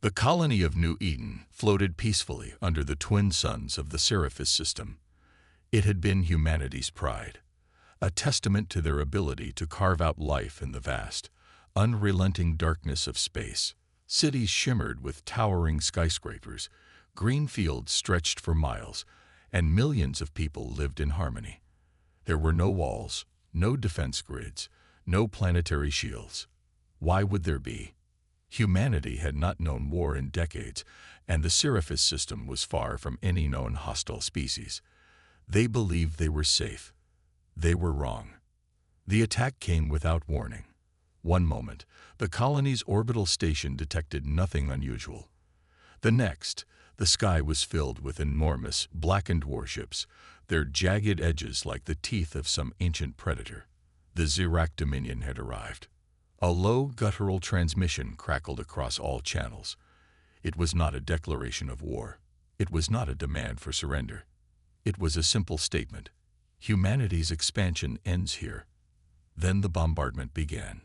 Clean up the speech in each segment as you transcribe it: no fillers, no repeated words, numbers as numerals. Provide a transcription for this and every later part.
The colony of New Eden floated peacefully under the twin suns of the Sirius system. It had been humanity's pride, a testament to their ability to carve out life in the vast, unrelenting darkness of space. Cities shimmered with towering skyscrapers, green fields stretched for miles, and millions of people lived in harmony. There were no walls, no defense grids, no planetary shields. Why would there be? Humanity had not known war in decades, and the Sirius system was far from any known hostile species. They believed they were safe. They were wrong. The attack came without warning. One moment, the colony's orbital station detected nothing unusual. The next, the sky was filled with enormous, blackened warships, their jagged edges like the teeth of some ancient predator. The Xilarac Dominion had arrived. A low, guttural transmission crackled across all channels. It was not a declaration of war. It was not a demand for surrender. It was a simple statement. Humanity's expansion ends here. Then the bombardment began.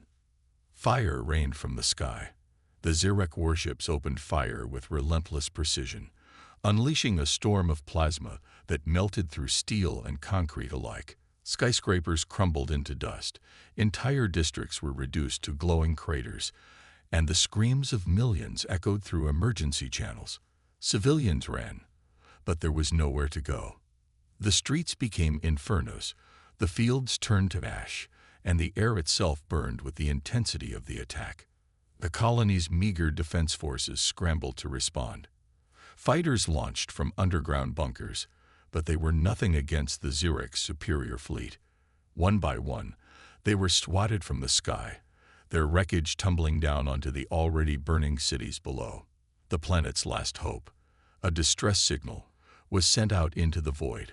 Fire rained from the sky. The Xilarac warships opened fire with relentless precision, unleashing a storm of plasma that melted through steel and concrete alike. Skyscrapers crumbled into dust, entire districts were reduced to glowing craters, and the screams of millions echoed through emergency channels. Civilians ran, but there was nowhere to go. The streets became infernos, the fields turned to ash, and the air itself burned with the intensity of the attack. The colony's meager defense forces scrambled to respond. Fighters launched from underground bunkers, but they were nothing against the Xilarac superior fleet. One by one, they were swatted from the sky, their wreckage tumbling down onto the already burning cities below. The planet's last hope, a distress signal, was sent out into the void,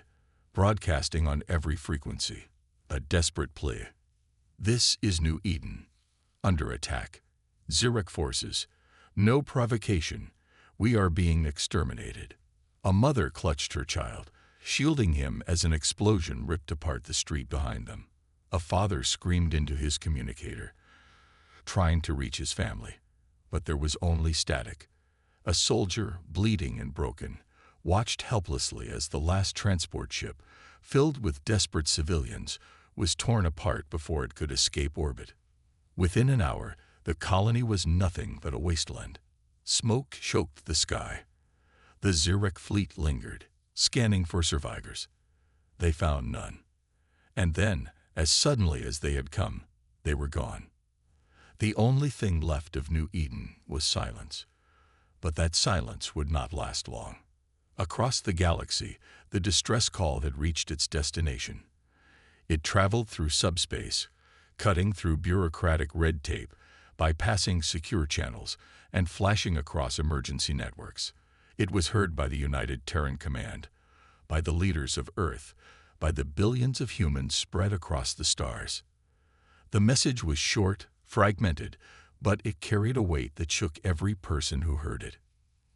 broadcasting on every frequency, a desperate plea. This is New Eden, under attack. Xilarac forces, no provocation, we are being exterminated. A mother clutched her child, shielding him as an explosion ripped apart the street behind them. A father screamed into his communicator, trying to reach his family, but there was only static. A soldier, bleeding and broken, watched helplessly as the last transport ship, filled with desperate civilians, was torn apart before it could escape orbit. Within an hour, the colony was nothing but a wasteland. Smoke choked the sky. The Xilarac fleet lingered, scanning for survivors. They found none. And then, as suddenly as they had come, they were gone. The only thing left of New Eden was silence. But that silence would not last long. Across the galaxy, the distress call had reached its destination. It traveled through subspace, cutting through bureaucratic red tape, bypassing secure channels, and flashing across emergency networks. It was heard by the United Terran Command, by the leaders of Earth, by the billions of humans spread across the stars. The message was short, fragmented, but it carried a weight that shook every person who heard it.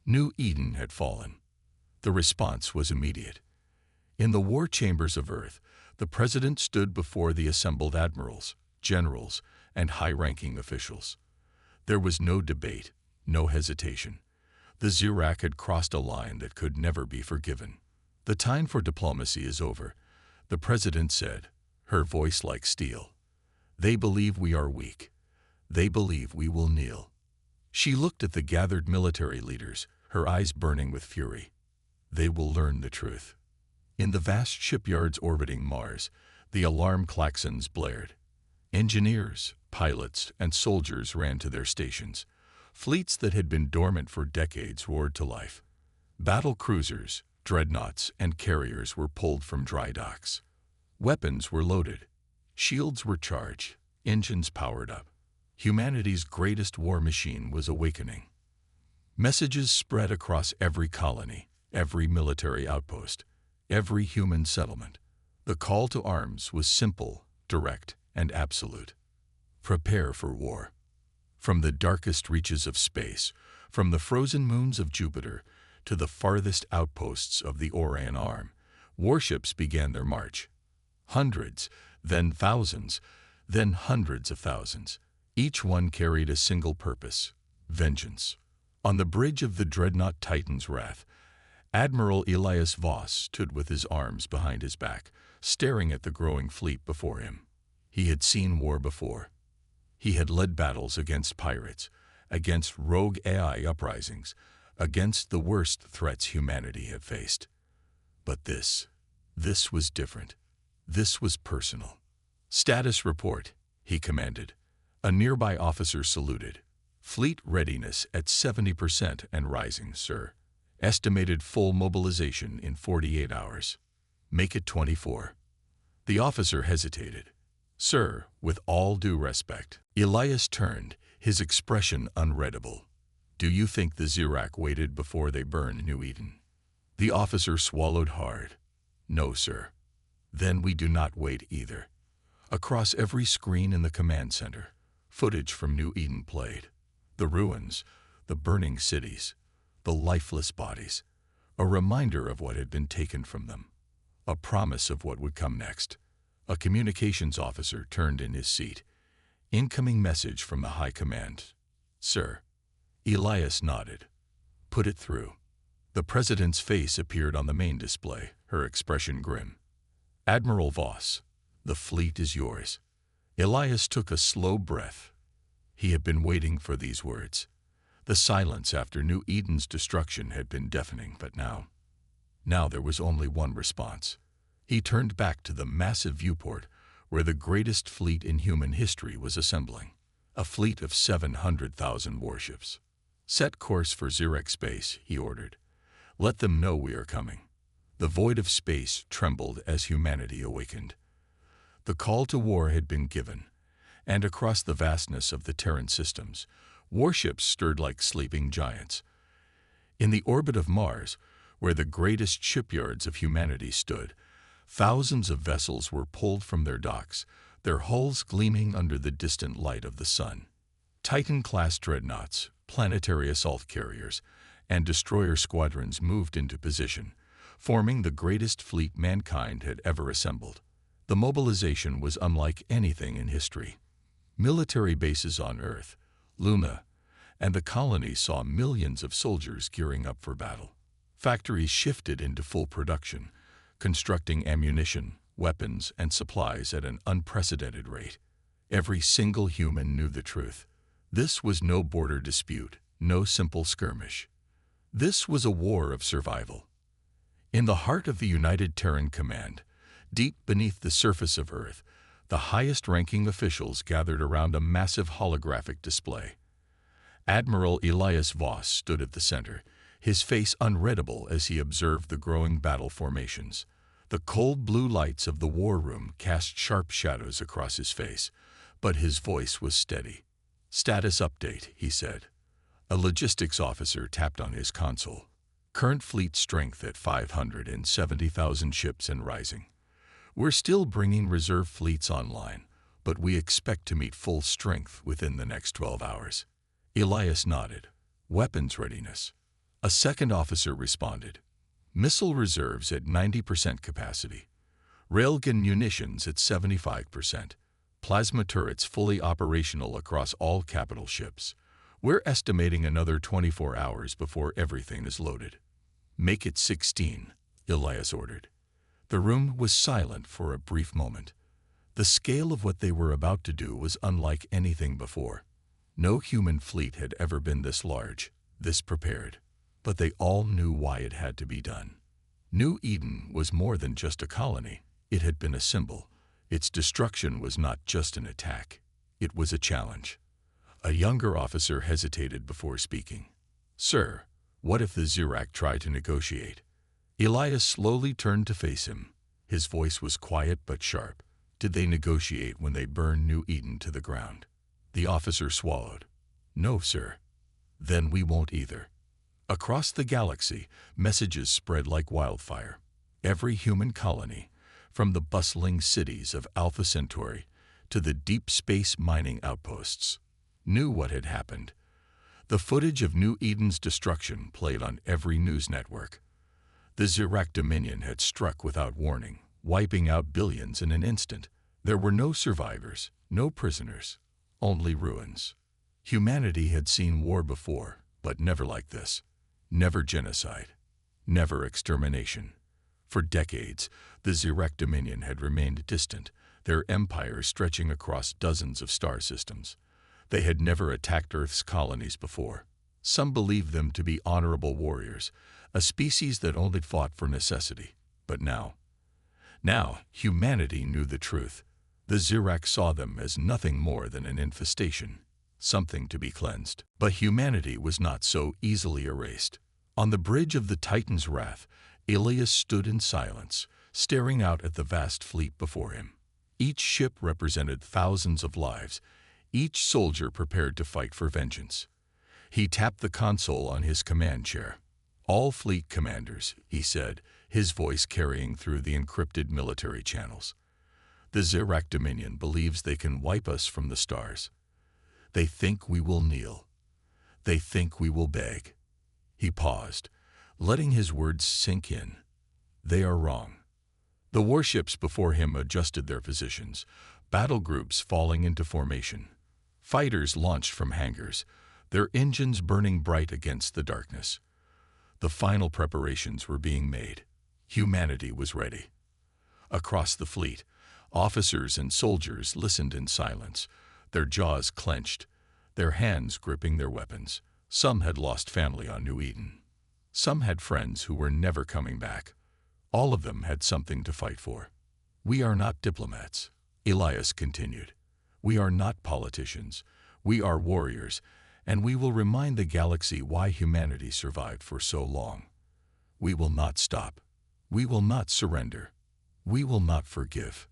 New Eden had fallen. The response was immediate. In the war chambers of Earth, the President stood before the assembled admirals, generals, and high-ranking officials. There was no debate, no hesitation. The Xilarac had crossed a line that could never be forgiven. The time for diplomacy is over, the President said, her voice like steel. They believe we are weak. They believe we will kneel. She looked at the gathered military leaders, her eyes burning with fury. They will learn the truth. In the vast shipyards orbiting Mars, the alarm klaxons blared. Engineers, pilots, and soldiers ran to their stations. Fleets that had been dormant for decades roared to life. Battle cruisers, dreadnoughts, and carriers were pulled from dry docks. Weapons were loaded. Shields were charged. Engines powered up. Humanity's greatest war machine was awakening. Messages spread across every colony, every military outpost, every human settlement. The call to arms was simple, direct, and absolute. Prepare for war. From the darkest reaches of space, from the frozen moons of Jupiter to the farthest outposts of the Orion Arm, warships began their march. Hundreds, then thousands, then hundreds of thousands. Each one carried a single purpose: vengeance. On the bridge of the dreadnought Titan's Wrath, Admiral Elias Voss stood with his arms behind his back, staring at the growing fleet before him. He had seen war before. He had led battles against pirates, against rogue AI uprisings, against the worst threats humanity had faced. But this was different. This was personal. "Status report," he commanded. A nearby officer saluted. "Fleet readiness at 70% and rising, sir. Estimated full mobilization in 48 hours. Make it 24. The officer hesitated. "Sir, with all due respect." Elias turned, his expression unreadable. "Do you think the Zirac waited before they burned New Eden?" The officer swallowed hard. "No, sir." "Then we do not wait either." Across every screen in the command center, footage from New Eden played. The ruins, the burning cities, the lifeless bodies, a reminder of what had been taken from them, a promise of what would come next. A communications officer turned in his seat. "Incoming message from the High Command." "Sir." Elias nodded. "Put it through." The president's face appeared on the main display, her expression grim. "Admiral Voss, the fleet is yours." Elias took a slow breath. He had been waiting for these words. The silence after New Eden's destruction had been deafening, but now there was only one response. He turned back to the massive viewport where the greatest fleet in human history was assembling. A fleet of 700,000 warships. "Set course for Zirac space," he ordered. "Let them know we are coming." The void of space trembled as humanity awakened. The call to war had been given, and across the vastness of the Terran systems, warships stirred like sleeping giants. In the orbit of Mars, where the greatest shipyards of humanity stood, thousands of vessels were pulled from their docks, their hulls gleaming under the distant light of the sun. Titan-class dreadnoughts, planetary assault carriers, and destroyer squadrons moved into position, forming the greatest fleet mankind had ever assembled. The mobilization was unlike anything in history. Military bases on Earth, Luna, and the colonies saw millions of soldiers gearing up for battle. Factories shifted into full production, constructing ammunition, weapons, and supplies at an unprecedented rate. Every single human knew the truth. This was no border dispute, no simple skirmish. This was a war of survival. In the heart of the United Terran Command, deep beneath the surface of Earth, the highest-ranking officials gathered around a massive holographic display. Admiral Elias Voss stood at the center, his face unreadable as he observed the growing battle formations. The cold blue lights of the war room cast sharp shadows across his face, but his voice was steady. "Status update," he said. A logistics officer tapped on his console. "Current fleet strength at 570,000 ships and rising. We're still bringing reserve fleets online, but we expect to meet full strength within the next 12 hours. Elias nodded. "Weapons readiness." A second officer responded. "Missile reserves at 90% capacity. Railgun munitions at 75%. Plasma turrets fully operational across all capital ships. We're estimating another 24 hours before everything is loaded." "Make it 16, Elias ordered. The room was silent for a brief moment. The scale of what they were about to do was unlike anything before. No human fleet had ever been this large, this prepared. But they all knew why it had to be done. New Eden was more than just a colony. It had been a symbol. Its destruction was not just an attack. It was a challenge. A younger officer hesitated before speaking. "Sir, what if the Zirac tried to negotiate?" Elias slowly turned to face him. His voice was quiet but sharp. "Did they negotiate when they burned New Eden to the ground?" The officer swallowed. "No, sir." "Then we won't either." Across the galaxy, messages spread like wildfire. Every human colony, from the bustling cities of Alpha Centauri to the deep space mining outposts, knew what had happened. The footage of New Eden's destruction played on every news network. The Zirac Dominion had struck without warning, wiping out billions in an instant. There were no survivors, no prisoners, only ruins. Humanity had seen war before, But never like this. Never genocide. Never extermination. For decades, the Zirek Dominion had remained distant, their empire stretching across dozens of star systems. They had never attacked Earth's colonies before. Some believed them to be honorable warriors, a species that only fought for necessity. But now, humanity knew the truth. The Zirek saw them as nothing more than an infestation, something to be cleansed. But humanity was not so easily erased. On the bridge of the Titan's wrath, Elias stood in silence, staring out at the vast fleet before him. Each ship represented thousands of lives, each soldier prepared to fight for vengeance. He tapped the console on his command chair. "All fleet commanders," he said, his voice carrying through the encrypted military channels. "The Zirek Dominion believes they can wipe us from the stars. They think we will kneel. They think we will beg." He paused, letting his words sink in. They are wrong. The warships before him adjusted their positions, battle groups falling into formation. Fighters launched from hangars, their engines burning bright against the darkness. The final preparations were being made. Humanity was ready. Across the fleet, officers and soldiers listened in silence, their jaws clenched, their hands gripping their weapons. Some had lost family on New Eden. Some had friends who were never coming back. All of them had something to fight for. "We are not diplomats," Elias continued. "We are not politicians. We are warriors, and we will remind the galaxy why humanity survived for so long. We will not stop. We will not surrender. We will not forgive."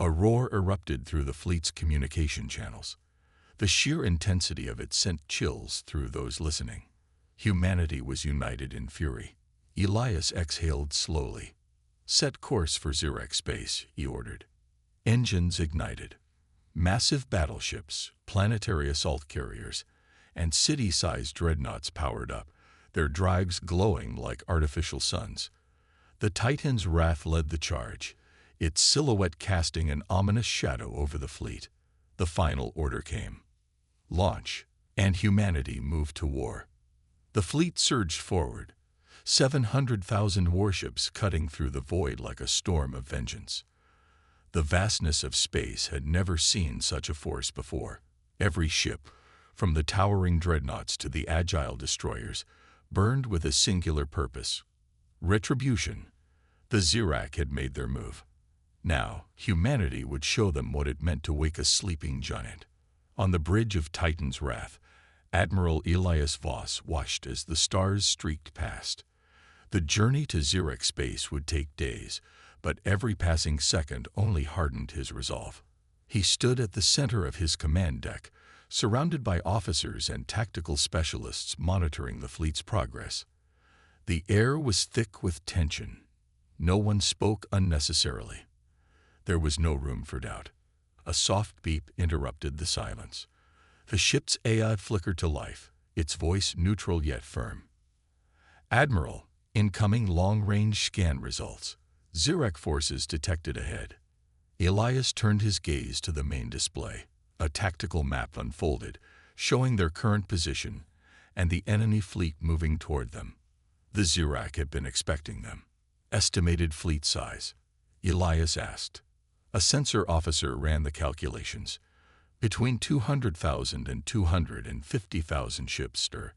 A roar erupted through the fleet's communication channels. The sheer intensity of it sent chills through those listening. Humanity was united in fury. Elias exhaled slowly. "Set course for Zirek space," he ordered. Engines ignited. Massive battleships, planetary assault carriers, and city-sized dreadnoughts powered up, their drives glowing like artificial suns. The Titan's wrath led the charge, its silhouette casting an ominous shadow over the fleet. The final order came. Launch, and humanity moved to war. The fleet surged forward, 700,000 warships cutting through the void like a storm of vengeance. The vastness of space had never seen such a force before. Every ship, from the towering dreadnoughts to the agile destroyers, burned with a singular purpose: retribution. The Zirek had made their move. Now, humanity would show them what it meant to wake a sleeping giant. On the bridge of Titan's wrath, Admiral Elias Voss watched as the stars streaked past. The journey to Zirek space would take days, but every passing second only hardened his resolve. He stood at the center of his command deck, surrounded by officers and tactical specialists monitoring the fleet's progress. The air was thick with tension. No one spoke unnecessarily. There was no room for doubt. A soft beep interrupted the silence. The ship's AI flickered to life, its voice neutral yet firm. "Admiral, incoming long-range scan results. Zirek forces detected ahead." Elias turned his gaze to the main display. A tactical map unfolded, showing their current position and the enemy fleet moving toward them. The Zirek had been expecting them. "Estimated fleet size?" Elias asked. A sensor officer ran the calculations. "Between 200,000 and 250,000 ships, sir.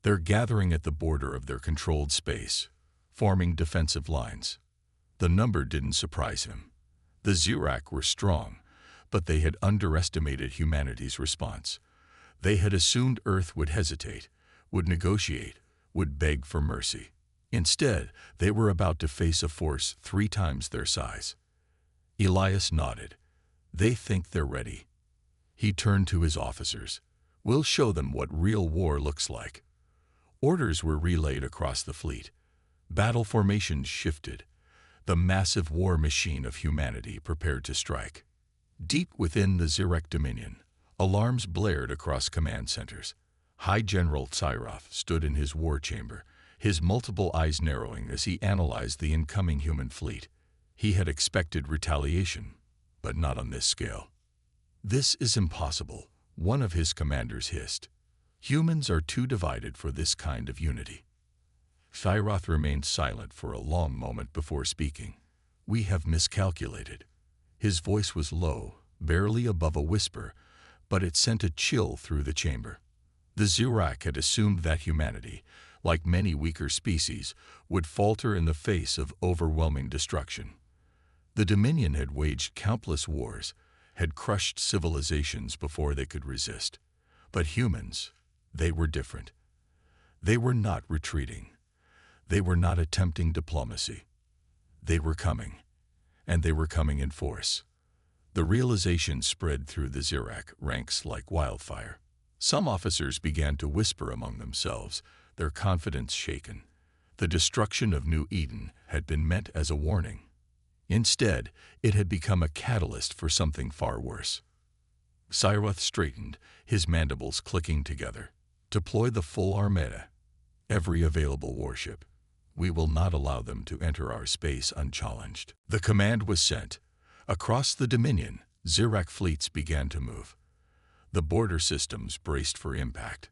They're gathering at the border of their controlled space, forming defensive lines." The number didn't surprise him. The Zirek were strong, but they had underestimated humanity's response. They had assumed Earth would hesitate, would negotiate, would beg for mercy. Instead, they were about to face a force 3 times their size. Elias nodded. "They think they're ready." He turned to his officers. "We'll show them what real war looks like." Orders were relayed across the fleet. Battle formations shifted. The massive war machine of humanity prepared to strike. Deep within the Zirek Dominion, alarms blared across command centers. High General Tsyrov stood in his war chamber, his multiple eyes narrowing as he analyzed the incoming human fleet. He had expected retaliation, but not on this scale. "This is impossible," one of his commanders hissed. Humans are too divided for this kind of unity. Thyroth remained silent for a long moment before speaking. We have miscalculated. His voice was low, barely above a whisper, but it sent a chill through the chamber. The Zirak had assumed that humanity, like many weaker species, would falter in the face of overwhelming destruction. The Dominion had waged countless wars, had crushed civilizations before they could resist. But humans, they were different. They were not retreating. They were not attempting diplomacy. They were coming, and they were coming in force. The realization spread through the Zirak ranks like wildfire. Some officers began to whisper among themselves, their confidence shaken. The destruction of New Eden had been meant as a warning. Instead, it had become a catalyst for something far worse. Thyroth straightened, his mandibles clicking together. Deploy the full armada. Every available warship. We will not allow them to enter our space unchallenged. The command was sent. Across the Dominion, Zirak fleets began to move. The border systems braced for impact.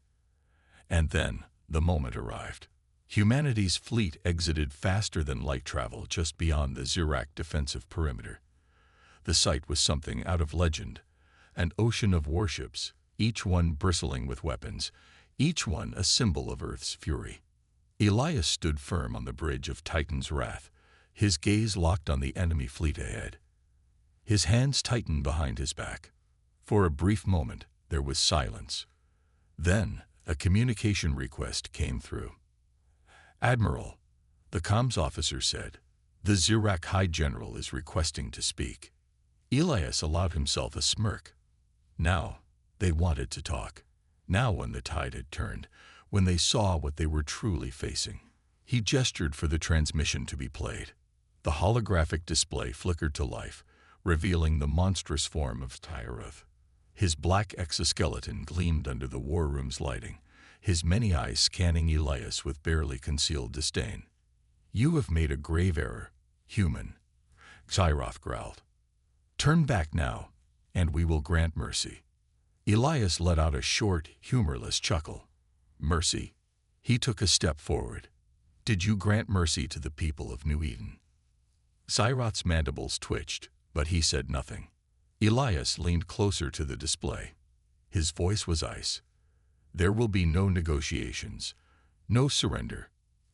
And then, the moment arrived. Humanity's fleet exited faster than light travel just beyond the Zirak defensive perimeter. The sight was something out of legend. An ocean of warships, each one bristling with weapons, each one a symbol of Earth's fury. Elias stood firm on the bridge of Titan's wrath, his gaze locked on the enemy fleet ahead. His hands tightened behind his back. For a brief moment, there was silence. Then, a communication request came through. Admiral, the comms officer said, the Zirak High General is requesting to speak. Elias allowed himself a smirk. Now, they wanted to talk. Now when the tide had turned, when they saw what they were truly facing. He gestured for the transmission to be played. The holographic display flickered to life, revealing the monstrous form of Thyroth. His black exoskeleton gleamed under the war room's lighting, his many eyes scanning Elias with barely concealed disdain. You have made a grave error, human, Thyroth growled. Turn back now, and we will grant mercy. Elias let out a short, humorless chuckle. Mercy. He took a step forward. Did you grant mercy to the people of New Eden? Thyroth's mandibles twitched, but he said nothing. Elias leaned closer to the display. His voice was ice. There will be no negotiations, no surrender,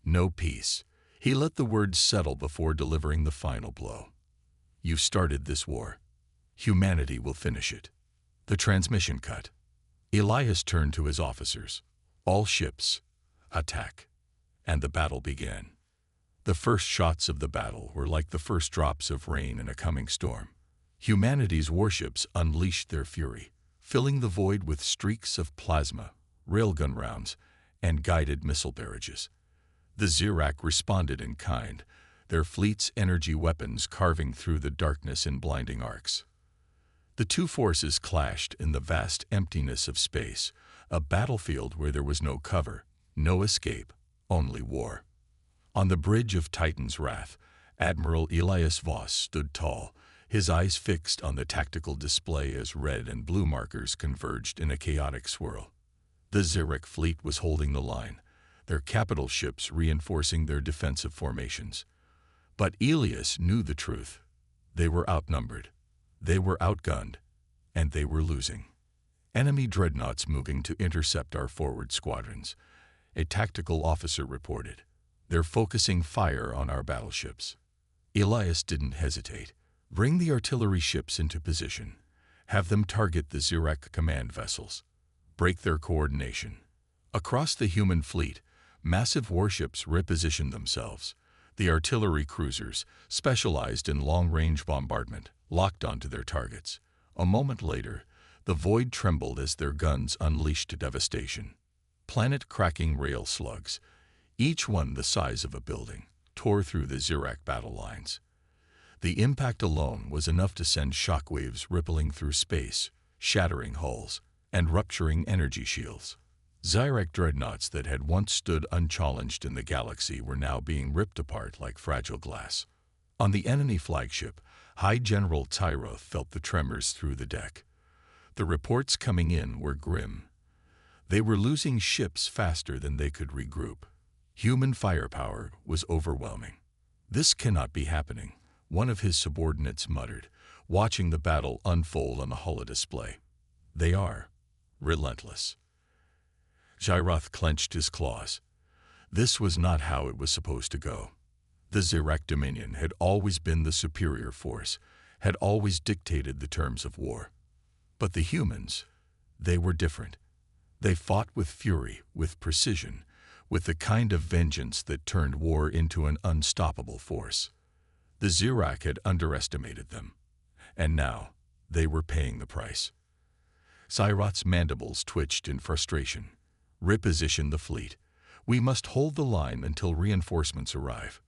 no peace. He let the words settle before delivering the final blow. You started this war. Humanity will finish it. The transmission cut. Elias turned to his officers. All ships, attack. And the battle began. The first shots of the battle were like the first drops of rain in a coming storm. Humanity's warships unleashed their fury, filling the void with streaks of plasma, railgun rounds, and guided missile barrages. The Zirak responded in kind, their fleet's energy weapons carving through the darkness in blinding arcs. The two forces clashed in the vast emptiness of space, a battlefield where there was no cover, no escape, only war. On the bridge of Titan's wrath, Admiral Elias Voss stood tall, his eyes fixed on the tactical display as red and blue markers converged in a chaotic swirl. The Zirak fleet was holding the line, their capital ships reinforcing their defensive formations. But Elias knew the truth. They were outnumbered. They were outgunned, and they were losing. Enemy dreadnoughts moving to intercept our forward squadrons, a tactical officer reported. They're focusing fire on our battleships. Elias didn't hesitate. Bring the artillery ships into position. Have them target the Zirak command vessels. Break their coordination. Across the human fleet, massive warships repositioned themselves. The artillery cruisers, specialized in long-range bombardment, locked onto their targets. A moment later, the void trembled as their guns unleashed devastation. Planet-cracking rail slugs, each one the size of a building, tore through the Zirak battle lines. The impact alone was enough to send shockwaves rippling through space, shattering hulls, and rupturing energy shields. Zirak dreadnoughts that had once stood unchallenged in the galaxy were now being ripped apart like fragile glass. On the enemy flagship, High General Thyroth felt the tremors through the deck. The reports coming in were grim. They were losing ships faster than they could regroup. Human firepower was overwhelming. "This cannot be happening," one of his subordinates muttered, watching the battle unfold on the hull display. "They are relentless." Xyroth clenched his claws. This was not how it was supposed to go. The Xerac Dominion had always been the superior force, had always dictated the terms of war. But the humans, they were different. They fought with fury, with precision, with the kind of vengeance that turned war into an unstoppable force. The Xerac had underestimated them, and now they were paying the price. Xyroth's mandibles twitched in frustration. "Reposition the fleet. We must hold the line until reinforcements arrive."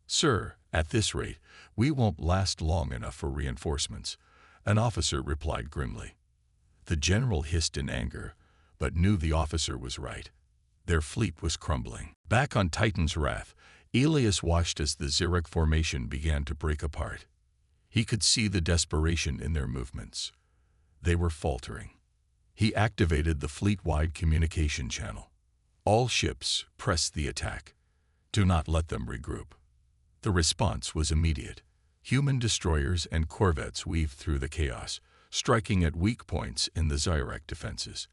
"Sir, at this rate, we won't last long enough for reinforcements," an officer replied grimly. The general hissed in anger, but knew the officer was right. Their fleet was crumbling. Back on Titan's Wrath, Elias watched as the Xerac formation began to break apart. He could see the desperation in their movements. They were faltering. He activated the fleet-wide communication channel. "All ships, press the attack. Do not let them regroup." The response was immediate. Human destroyers and corvettes weaved through the chaos, striking at weak points in the Xerac defenses.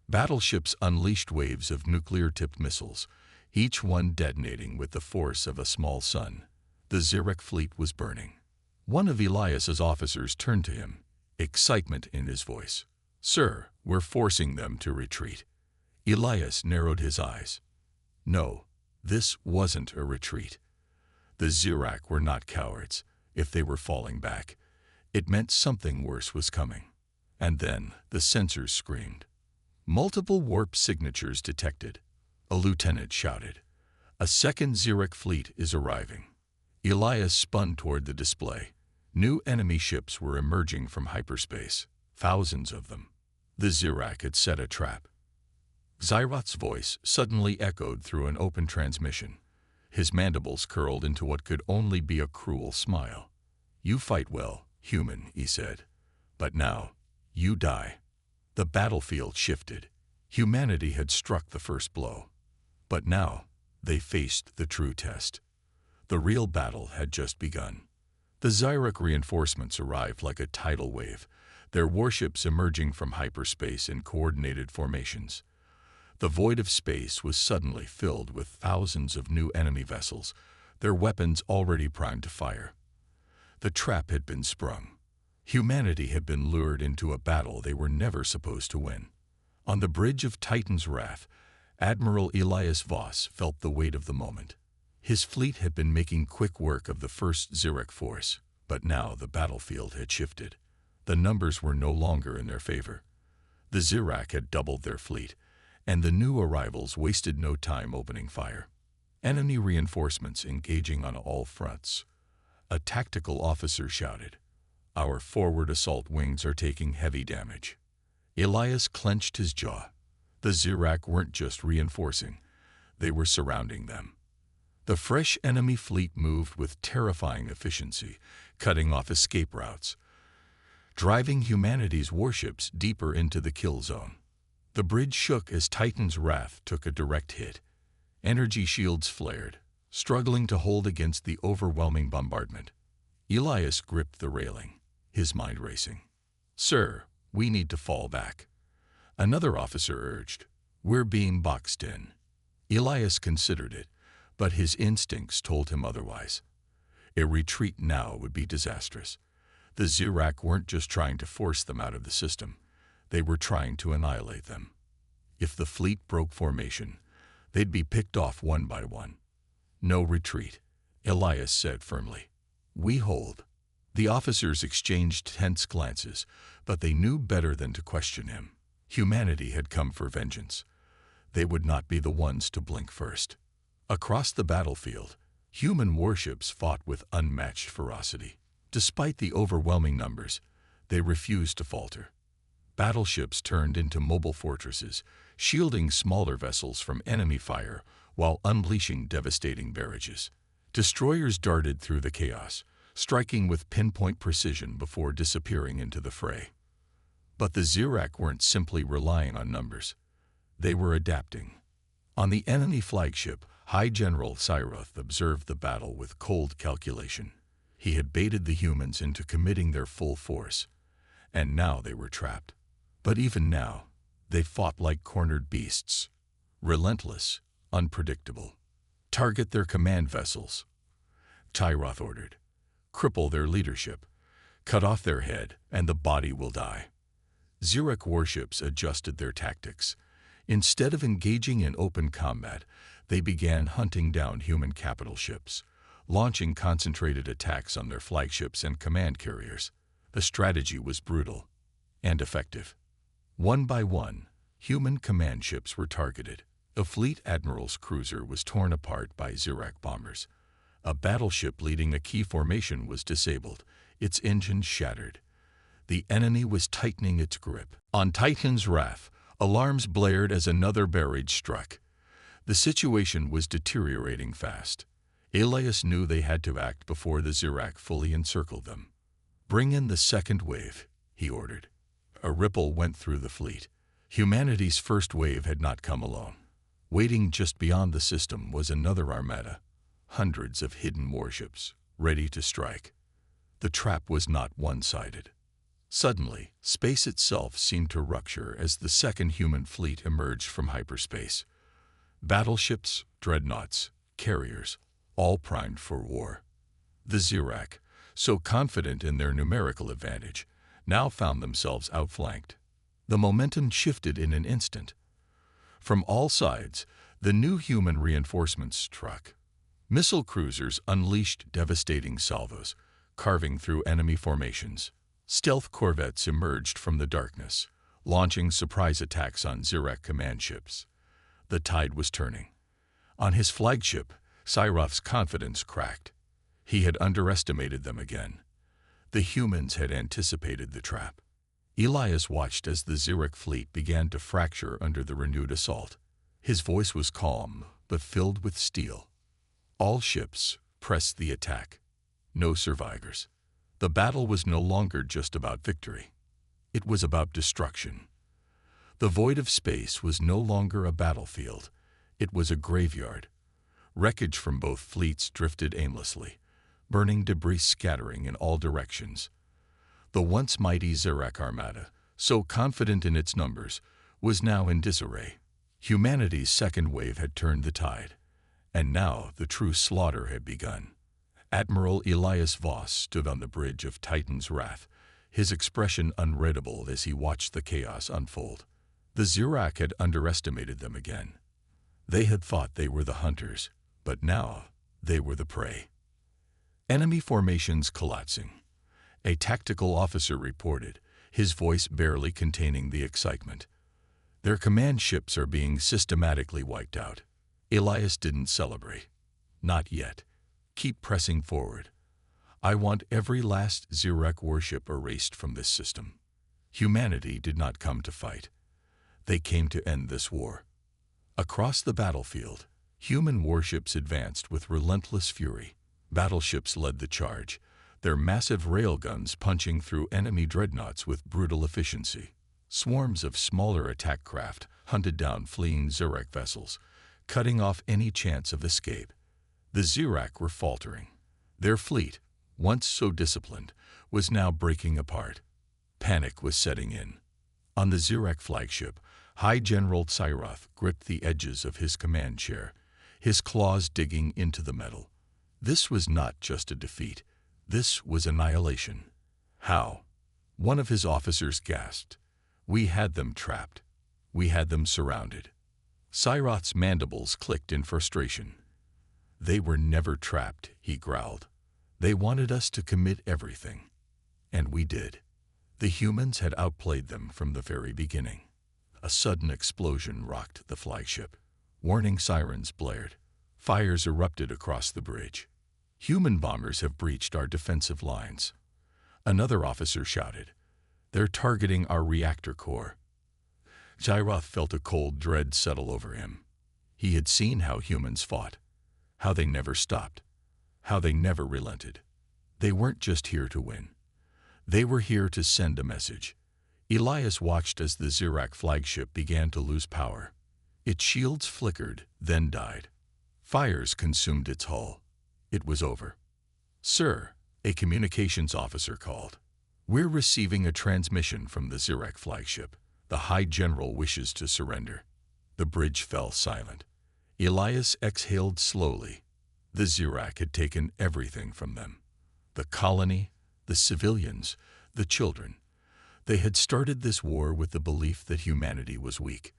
Battleships unleashed waves of nuclear-tipped missiles, each one detonating with the force of a small sun. The Xerac fleet was burning. One of Elias's officers turned to him, excitement in his voice. "Sir, we're forcing them to retreat." Elias narrowed his eyes. No, this wasn't a retreat. The Xerac were not cowards. If they were falling back, it meant something worse was coming. And then the sensors screamed. "Multiple warp signatures detected," a lieutenant shouted. "A second Xerac fleet is arriving." Elias spun toward the display. New enemy ships were emerging from hyperspace, thousands of them. The Xerac had set a trap. Xyroth's voice suddenly echoed through an open transmission. His mandibles curled into what could only be a cruel smile. "You fight well, human," he said. "But now, you die." The battlefield shifted. Humanity had struck the first blow. But now, they faced the true test. The real battle had just begun. The Xerac reinforcements arrived like a tidal wave, their warships emerging from hyperspace in coordinated formations. The void of space was suddenly filled with thousands of new enemy vessels, their weapons already primed to fire. The trap had been sprung. Humanity had been lured into a battle they were never supposed to win. On the bridge of Titan's Wrath, Admiral Elias Voss felt the weight of the moment. His fleet had been making quick work of the first Xerac force, but now the battlefield had shifted. The numbers were no longer in their favor. The Xerac had doubled their fleet, and the new arrivals wasted no time opening fire. Enemy reinforcements engaging on all fronts. A tactical officer shouted, "Our forward assault wings are taking heavy damage." Elias clenched his jaw. The Xerac weren't just reinforcing, they were surrounding them. The fresh enemy fleet moved with terrifying efficiency, cutting off escape routes, driving humanity's warships deeper into the kill zone. The bridge shook as Titan's Wrath took a direct hit. Energy shields flared, struggling to hold against the overwhelming bombardment. Elias gripped the railing, his mind racing. "Sir, we need to fall back." Another officer urged, "We're being boxed in." Elias considered it, but his instincts told him otherwise. A retreat now would be disastrous. The Xerac weren't just trying to force them out of the system. They were trying to annihilate them. If the fleet broke formation, they'd be picked off one by one. "No retreat," Elias said firmly. "We hold." The officers exchanged tense glances, but they knew better than to question him. Humanity had come for vengeance. They would not be the ones to blink first. Across the battlefield, human warships fought with unmatched ferocity. Despite the overwhelming numbers, they refused to falter. Battleships turned into mobile fortresses, shielding smaller vessels from enemy fire while unleashing devastating barrages. Destroyers darted through the chaos, striking with pinpoint precision before disappearing into the fray. But the Xerac weren't simply relying on numbers. They were adapting. On the enemy flagship, High General Cyroth observed the battle with cold calculation. He had baited the humans into committing their full force, and now they were trapped. But even now, they fought like cornered beasts, relentless, unpredictable. Target their command vessels, Cyroth ordered. Cripple their leadership, cut off their head, and the body will die. Zirek warships adjusted their tactics. Instead of engaging in open combat, they began hunting down human capital ships, launching concentrated attacks on their flagships and command carriers. The strategy was brutal and effective. One by one, human command ships were targeted. A fleet admiral's cruiser was torn apart by Zirek bombers. A battleship leading a key formation was disabled, its engines shattered. The enemy was tightening its grip. On Titan's Wrath, alarms blared as another barrage struck. The situation was deteriorating fast. Elias knew they had to act before the Zirek fully encircled them. "Bring in the second wave," he ordered. A ripple went through the fleet. Humanity's first wave had not come alone. Waiting just beyond the system was another armada, hundreds of hidden warships, ready to strike. The trap was not one-sided. Suddenly, space itself seemed to rupture as the second human fleet emerged from hyperspace. Battleships, dreadnoughts, carriers, all primed for war. The Zirek, so confident in their numerical advantage, now found themselves outflanked. The momentum shifted in an instant. From all sides, the new human reinforcements struck. Missile cruisers unleashed devastating salvos, carving through enemy formations. Stealth corvettes emerged from the darkness, launching surprise attacks on Zirek command ships. The tide was turning. On his flagship, Cyroth's confidence cracked. He had underestimated them again. The humans had anticipated the trap. Elias watched as the Zirek fleet began to fracture under the renewed assault. His voice was calm, but filled with steel. All ships pressed the attack. No survivors. The battle was no longer just about victory. It was about destruction. The void of space was no longer a battlefield. It was a graveyard. Wreckage from both fleets drifted aimlessly, burning debris scattering in all directions. The once mighty Zirek armada, so confident in its numbers, was now in disarray. Humanity's second wave had turned the tide, and now the true slaughter had begun. Admiral Elias Voss stood on the bridge of Titan's Wrath, his expression unreadable as he watched the chaos unfold. The Zirek had underestimated them again. They had thought they were the hunters, but now they were the prey. Enemy formations collapsing. A tactical officer reported, his voice barely containing the excitement. Their command ships are being systematically wiped out. Elias didn't celebrate. Not yet. Keep pressing forward. I want every last Zirek warship erased from this system. Humanity did not come to fight. They came to end this war. Across the battlefield, human warships advanced with relentless fury. Battleships led the charge, their massive railguns punching through enemy dreadnoughts with brutal efficiency. Swarms of smaller attack craft hunted down fleeing Zirek vessels, cutting off any chance of escape. The Zirek were faltering. Their fleet, once so disciplined, was now breaking apart. Panic was setting in. On the Zirek flagship, High General Cyroth gripped the edges of his command chair, his claws digging into the metal. This was not just a defeat. This was annihilation. How? One of his officers gasped. We had them trapped. We had them surrounded. Cyroth's mandibles clicked in frustration. They were never trapped, he growled. They wanted us to commit everything. And we did. The humans had outplayed them from the very beginning. A sudden explosion rocked the flagship. Warning sirens blared. Fires erupted across the bridge. Human bombers have breached our defensive lines. Another officer shouted. They're targeting our reactor core. Cyroth felt a cold dread settle over him. He had seen how humans fought, how they never stopped, how they never relented. They weren't just here to win. They were here to send a message. Elias watched as the Zirek flagship began to lose power. Its shields flickered, then died. Fires consumed its hull. It was over. "Sir," a communications officer called. "We're receiving a transmission from the Zirac flagship. The High General wishes to surrender." The bridge fell silent. Elias exhaled slowly. The Zirac had taken everything from them. The colony, the civilians, the children. They had started this war with the belief that humanity was weak,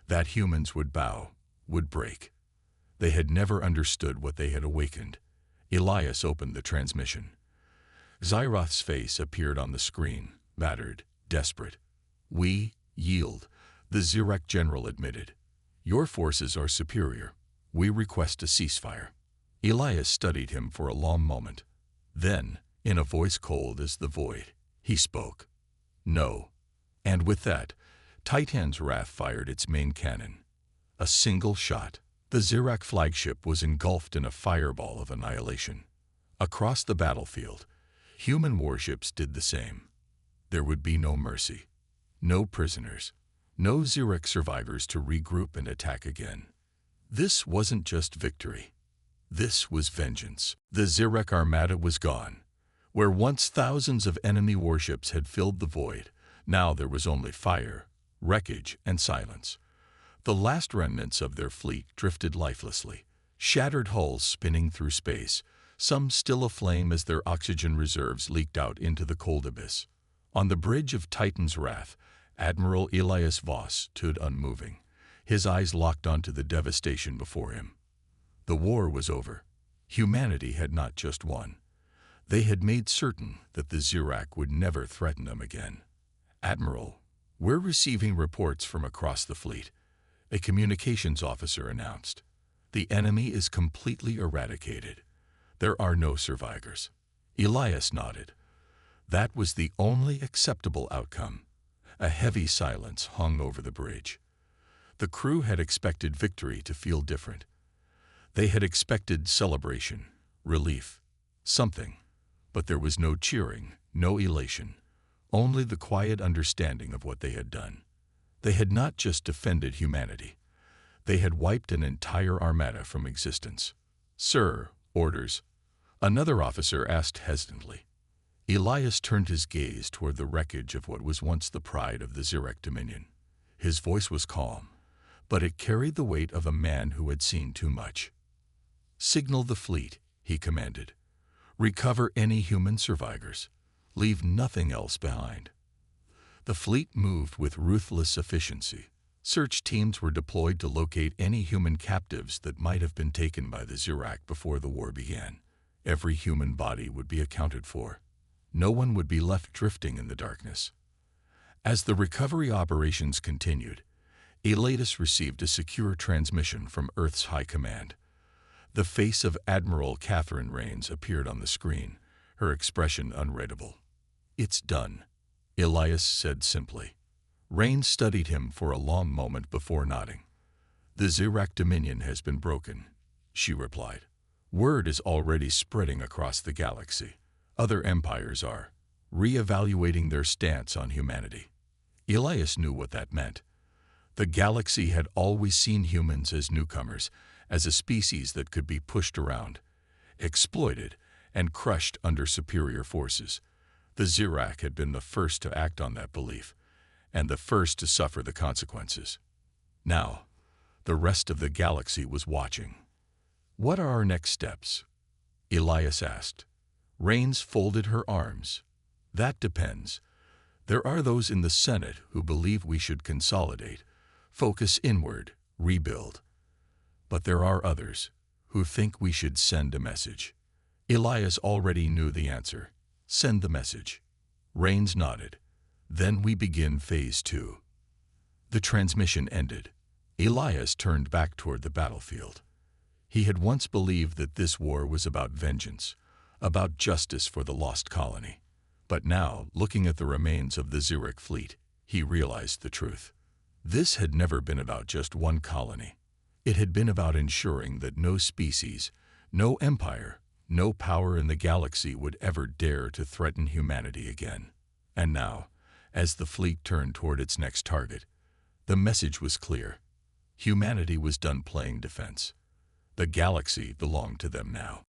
that humans would bow, would break. They had never understood what they had awakened. Elias opened the transmission. Zyroth's face appeared on the screen, battered, desperate. "We yield," the Zirac general admitted. "Your forces are superior. We request a ceasefire." Elias studied him for a long moment. Then, in a voice cold as the void, he spoke. "No." And with that, Titan's Wrath fired its main cannon. A single shot. The Zirac flagship was engulfed in a fireball of annihilation. Across the battlefield, human warships did the same. There would be no mercy, no prisoners, no Zirac survivors to regroup and attack again. This wasn't just victory. This was vengeance. The Zirac armada was gone. Where once thousands of enemy warships had filled the void, now there was only fire, wreckage, and silence. The last remnants of their fleet drifted lifelessly, shattered hulls spinning through space, some still aflame as their oxygen reserves leaked out into the cold abyss. On the bridge of Titan's Wrath, Admiral Elias Voss stood unmoving, his eyes locked onto the devastation before him. The war was over. Humanity had not just won. They had made certain that the Zirac would never threaten them again. "Admiral, we're receiving reports from across the fleet," a communications officer announced. "The enemy is completely eradicated. There are no survivors." Elias nodded. That was the only acceptable outcome. A heavy silence hung over the bridge. The crew had expected victory to feel different. They had expected celebration, relief, something. But there was no cheering, no elation, only the quiet understanding of what they had done. They had not just defended humanity. They had wiped an entire armada from existence. "Sir, orders?" another officer asked hesitantly. Elias turned his gaze toward the wreckage of what was once the pride of the Zirac Dominion. His voice was calm, but it carried the weight of a man who had seen too much. "Signal the fleet," he commanded. "Recover any human survivors. Leave nothing else behind." The fleet moved with ruthless efficiency. Search teams were deployed to locate any human captives that might have been taken by the Zirac before the war began. Every human body would be accounted for. No one would be left drifting in the darkness. As the recovery operations continued, Elias received a secure transmission from Earth's High Command. The face of Admiral Catherine Rains appeared on the screen, her expression unreadable. "It's done," Elias said simply. Rains studied him for a long moment before nodding. "The Zirac Dominion has been broken," she replied. "Word is already spreading across the galaxy. Other empires are re-evaluating their stance on humanity." Elias knew what that meant. The galaxy had always seen humans as newcomers, as a species that could be pushed around, exploited, and crushed under superior forces. The Zirac had been the first to act on that belief, and the first to suffer the consequences. Now, the rest of the galaxy was watching. "What are our next steps?" Elias asked. Rains folded her arms. "That depends. There are those in the Senate who believe we should consolidate, focus inward, rebuild. But there are others who think we should send a message." Elias already knew the answer. "Send the message." Rains nodded. "Then we begin Phase 2. The transmission ended. Elias turned back toward the battlefield. He had once believed that this war was about vengeance, about justice for the lost colony. But now, looking at the remains of the Zirac fleet, he realized the truth. This had never been about just one colony. It had been about ensuring that no species, no empire, no power in the galaxy would ever dare to threaten humanity again. And now, as the fleet turned toward its next target, the message was clear. Humanity was done playing defense. The galaxy belonged to them now.